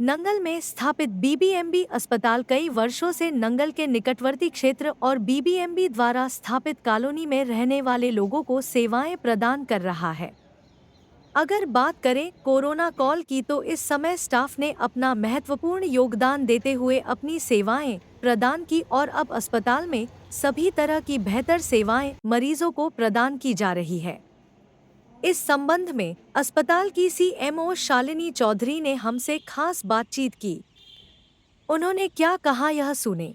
नंगल में स्थापित बीबीएमबी अस्पताल कई वर्षों से नंगल के निकटवर्ती क्षेत्र और बीबीएमबी द्वारा स्थापित कॉलोनी में रहने वाले लोगों को सेवाएं प्रदान कर रहा है। अगर बात करें कोरोना कॉल की तो इस समय स्टाफ ने अपना महत्वपूर्ण योगदान देते हुए अपनी सेवाएं प्रदान की और अब अस्पताल में सभी तरह की बेहतर सेवाएं मरीजों को प्रदान की जा रही है। इस संबंध में अस्पताल की सीएमओ शालिनी चौधरी ने हमसे खास बातचीत की। उन्होंने क्या कहा यह सुने।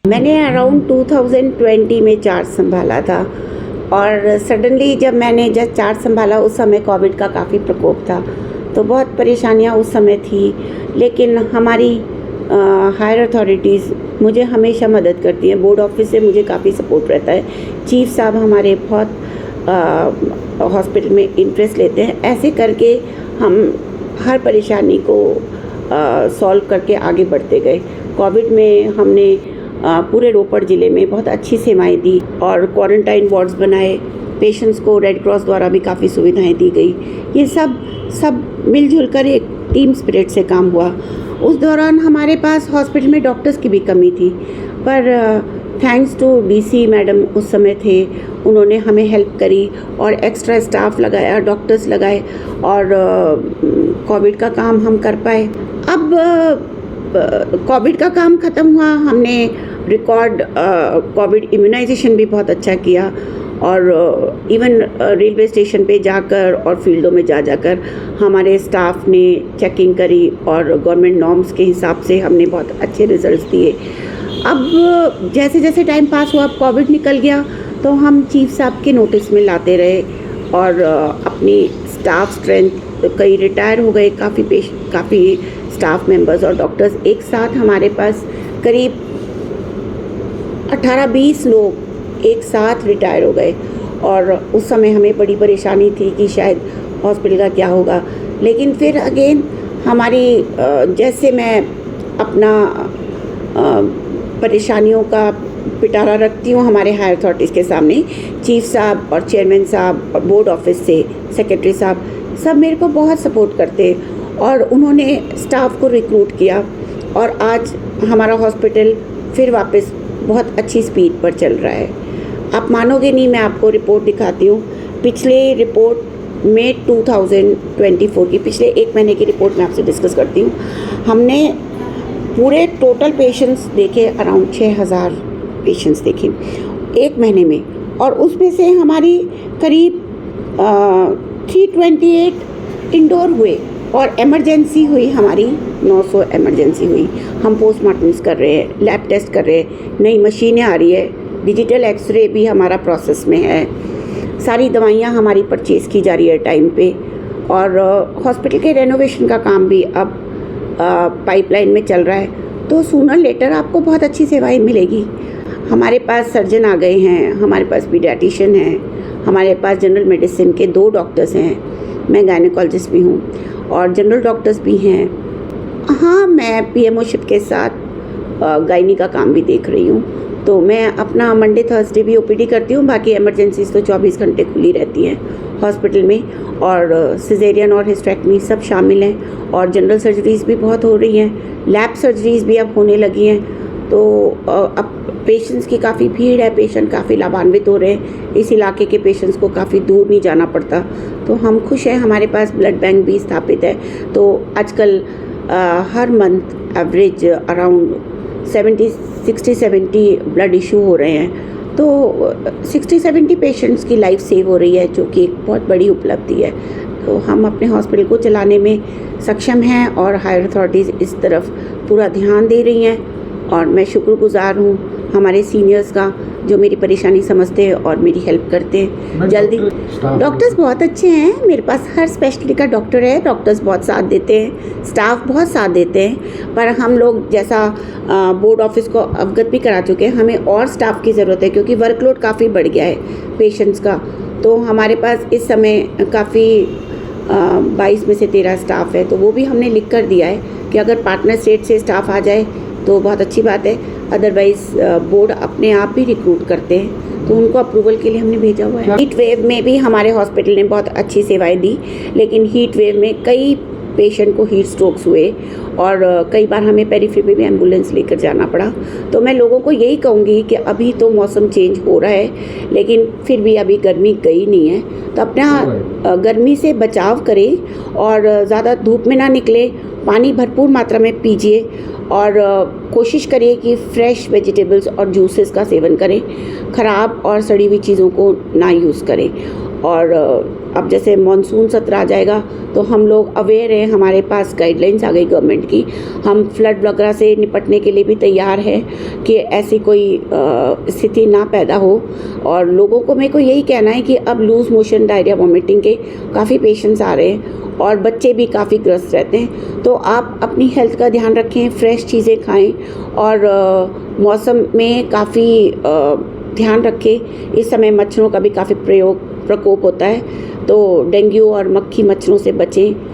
मैंने अराउंड 2020 में चार्ज संभाला था और सडनली जब मैंने चार्ज संभाला उस समय कोविड का काफ़ी प्रकोप था, तो बहुत परेशानियां उस समय थी। लेकिन हमारी हायर अथॉरिटीज़ मुझे हमेशा मदद करती हैं। बोर्ड ऑफिस से मुझे काफ़ी सपोर्ट रहता है। चीफ साहब हमारे बहुत हॉस्पिटल में इंटरेस्ट लेते हैं। ऐसे करके हम हर परेशानी को सॉल्व करके आगे बढ़ते गए। कोविड में हमने पूरे रोपड़ ज़िले में बहुत अच्छी सेवाएं दी और क्वारंटाइन वार्ड्स बनाए। पेशेंट्स को रेड क्रॉस द्वारा भी काफ़ी सुविधाएं दी गई। ये सब मिलजुल कर एक टीम स्पिरिट से काम हुआ। उस दौरान हमारे पास हॉस्पिटल में डॉक्टर्स की भी कमी थी, पर थैंक्स टू डीसी मैडम उस समय थे, उन्होंने हमें हेल्प करी और एक्स्ट्रा स्टाफ लगाया, डॉक्टर्स लगाए और कोविड का काम हम कर पाए। अब कोविड का काम ख़त्म हुआ, हमने रिकॉर्ड कोविड इम्यूनाइजेशन भी बहुत अच्छा किया और इवन रेलवे स्टेशन पे जाकर और फील्डों में जाकर हमारे स्टाफ ने चेकिंग करी और गवर्नमेंट नॉर्म्स के हिसाब से हमने बहुत अच्छे रिजल्ट्स दिए। अब जैसे जैसे टाइम पास हुआ, अब कोविड निकल गया, तो हम चीफ साहब के नोटिस में लाते रहे और अपनी स्टाफ स्ट्रेंथ, कई रिटायर हो गए, काफ़ी स्टाफ मेंबर्स और डॉक्टर्स एक साथ हमारे पास करीब 18-20 लोग एक साथ रिटायर हो गए और उस समय हमें बड़ी परेशानी थी कि शायद हॉस्पिटल का क्या होगा। लेकिन फिर अगेन हमारी जैसे मैं अपना परेशानियों का पिटारा रखती हूँ हमारे हायर अथॉरिटीज़ के सामने, चीफ साहब और चेयरमैन साहब और बोर्ड ऑफिस से सेक्रेटरी साहब सब मेरे को बहुत सपोर्ट करते और उन्होंने स्टाफ को रिक्रूट किया और आज हमारा हॉस्पिटल फिर वापस बहुत अच्छी स्पीड पर चल रहा है। आप मानोगे नहीं, मैं आपको रिपोर्ट दिखाती हूँ। पिछले रिपोर्ट मई 2024 की, पिछले एक महीने की रिपोर्ट मैं आपसे डिस्कस करती हूँ। हमने पूरे टोटल पेशेंट्स देखे, अराउंड 6000 पेशेंट्स देखे एक महीने में और उसमें से हमारी करीब 328 इंडोर हुए और इमरजेंसी हुई हमारी 900 इमरजेंसी हुई। हम पोस्टमार्टम्स कर रहे हैं, लैब टेस्ट कर रहे हैं, नई मशीनें आ रही है, डिजिटल एक्सरे भी हमारा प्रोसेस में है, सारी दवाइयाँ हमारी परचेज़ की जा रही है टाइम पे और हॉस्पिटल के रेनोवेशन का काम भी अब पाइपलाइन में चल रहा है। तो सूनर लेटर आपको बहुत अच्छी सेवाएं मिलेगी। हमारे पास सर्जन आ गए हैं, हमारे पास पीडियाट्रिशियन हैं, हमारे पास जनरल मेडिसिन के 2 डॉक्टर्स हैं, मैं गायनेकोलॉजिस्ट भी हूँ और जनरल डॉक्टर्स भी हैं। हाँ, मैं पीएमओशिप के साथ गायनी का काम भी देख रही हूँ। तो मैं अपना मंडे थर्सडे भी ओपीडी करती हूँ, बाकी इमरजेंसीज तो 24 घंटे खुली रहती हैं हॉस्पिटल में और सिजेरियन और हिस्टेरेक्टमी सब शामिल हैं और जनरल सर्जरीज़ भी बहुत हो रही हैं, लैब सर्जरीज़ भी अब होने लगी हैं। तो अब पेशेंट्स की काफ़ी भीड़ है, पेशेंट काफ़ी लाभान्वित हो रहे हैं। इस इलाके के पेशेंट्स को काफ़ी दूर नहीं जाना पड़ता, तो हम खुश हैं। हमारे पास ब्लड बैंक भी स्थापित है, तो आजकल हर month average around 60-70 blood issue हो रहे हैं। तो 60-70 पेशेंट्स की लाइफ सेव हो रही है, जो कि एक बहुत बड़ी उपलब्धि है। तो हम अपने हॉस्पिटल को चलाने में सक्षम हैं और हायर अथॉरिटीज़ इस तरफ पूरा ध्यान दे रही हैं और मैं शुक्रगुजार हूँ हमारे सीनियर्स का, जो मेरी परेशानी समझते हैं और मेरी हेल्प करते हैं जल्दी। डॉक्टर्स बहुत अच्छे हैं, मेरे पास हर स्पेशलिटी का डॉक्टर है, डॉक्टर्स बहुत साथ देते हैं, स्टाफ बहुत साथ देते हैं। पर हम लोग जैसा बोर्ड ऑफिस को अवगत भी करा चुके हैं, हमें और स्टाफ की ज़रूरत है क्योंकि वर्कलोड काफ़ी बढ़ गया है पेशेंट्स का। तो हमारे पास इस समय काफ़ी 22 में से 13 स्टाफ है, तो वो भी हमने लिख कर दिया है कि अगर पार्टनर स्टेट से स्टाफ आ जाए तो बहुत अच्छी बात है, अदरवाइज़ बोर्ड अपने आप भी रिक्रूट करते हैं, तो उनको अप्रूवल के लिए हमने भेजा हुआ है। हीट वेव में भी हमारे हॉस्पिटल ने बहुत अच्छी सेवाएं दी, लेकिन हीट वेव में कई पेशेंट को हीट स्ट्रोक्स हुए और कई बार हमें पेरीफेरी पे भी एम्बुलेंस लेकर जाना पड़ा। तो मैं लोगों को यही कहूँगी कि अभी तो मौसम चेंज हो रहा है, लेकिन फिर भी अभी गर्मी गई नहीं है, तो अपना गर्मी से बचाव करें और ज़्यादा धूप में ना निकले, पानी भरपूर मात्रा में पीजिए और कोशिश करिए कि फ्रेश वेजिटेबल्स और जूसेस का सेवन करें, ख़राब और सड़ी हुई चीज़ों को ना यूज़ करें। और अब जैसे मानसून सत्र आ जाएगा तो हम लोग अवेयर हैं, हमारे पास गाइडलाइंस आ गई गवर्नमेंट की, हम फ्लड वगैरह से निपटने के लिए भी तैयार हैं कि ऐसी कोई स्थिति ना पैदा हो। और लोगों को मेरे को यही कहना है कि अब लूज़ मोशन, डायरिया, वॉमिटिंग के काफ़ी पेशेंट्स आ रहे हैं और बच्चे भी काफ़ी ग्रस्त रहते हैं। तो आप अपनी हेल्थ का ध्यान रखें, फ्रेश चीज़ें खाएं और मौसम में काफ़ी ध्यान रखें। इस समय मच्छरों का भी काफ़ी प्रकोप होता है, तो डेंगू और मक्खी मच्छरों से बचें।